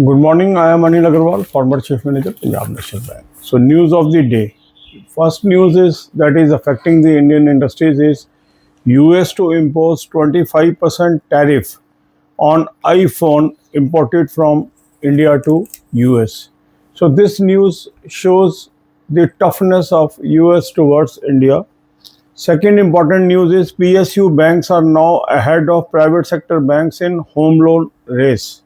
Good morning. I am Anil Agarwal, former Chief Manager, Punjab National Bank. So, news of the day. First news is affecting the Indian industries is US to impose 25% tariff on iPhone imported from India to US. So, this news shows the toughness of US towards India. Second important news is PSU banks are now ahead of private sector banks in home loan race,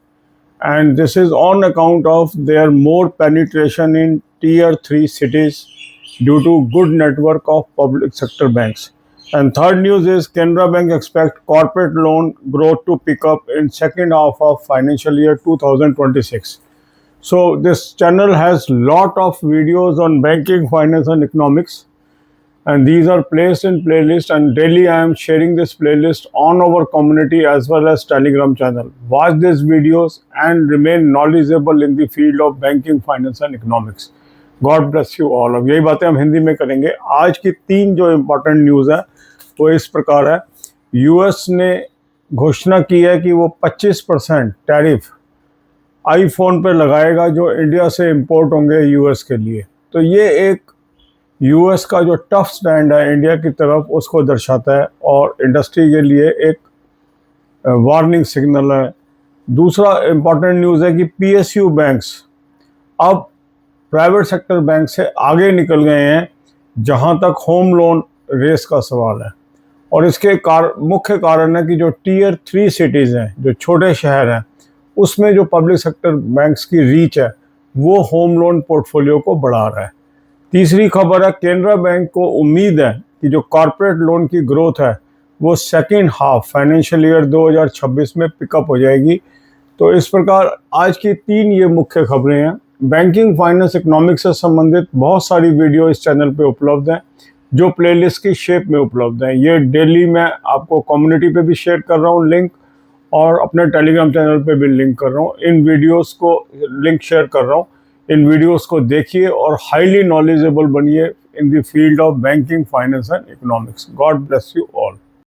and this is on account of their more penetration in tier 3 cities due to good network of public sector banks. And third news is Canara Bank expect corporate loan growth to pick up in second half of financial year 2026. So this channel has lot of videos on banking, finance and economics, and these are placed in playlist, and daily I am sharing this playlist on our community as well as Telegram channel. Watch these videos and remain knowledgeable in the field of banking, finance and economics. God bless you all. अब यही बातें हम हिंदी में करेंगे। आज की तीन जो इम्पोर्टेंट न्यूज़ है वो इस प्रकार है। यूएस ने घोषणा की है कि वो 25% टैरिफ आईफोन पे लगाएगा जो इंडिया से इंपोर्ट होंगे यूएस के लिए। तो ये एक यूएस का जो टफ स्टैंड है इंडिया की तरफ उसको दर्शाता है और इंडस्ट्री के लिए एक वार्निंग सिग्नल है। दूसरा इम्पॉर्टेंट न्यूज़ है कि पीएसयू बैंक्स अब प्राइवेट सेक्टर बैंक से आगे निकल गए हैं जहां तक होम लोन रेस का सवाल है, और इसके मुख्य कारण है कि जो टियर 3 सिटीज़ हैं, जो छोटे शहर हैं, उसमें जो पब्लिक सेक्टर बैंक्स की रीच है वो होम लोन पोर्टफोलियो को बढ़ा रहा है। तीसरी खबर है कैनरा बैंक को उम्मीद है कि जो कॉरपोरेट लोन की ग्रोथ है वो सेकेंड हाफ फाइनेंशियल ईयर 2026 में पिकअप हो जाएगी। तो इस प्रकार आज की तीन ये मुख्य खबरें हैं। बैंकिंग, फाइनेंस, इकोनॉमिक्स से संबंधित बहुत सारी वीडियो इस चैनल पे उपलब्ध हैं जो प्लेलिस्ट की शेप में उपलब्ध हैं। ये डेली मैं आपको कम्युनिटी पे भी शेयर कर रहा हूँ लिंक, और अपने टेलीग्राम चैनल पे भी लिंक कर रहा हूँ। इन वीडियोस को लिंक शेयर कर रहा हूँ। इन वीडियोस को देखिए और हाईली नॉलेजेबल बनिए in the field of banking, finance and economics. God bless you all.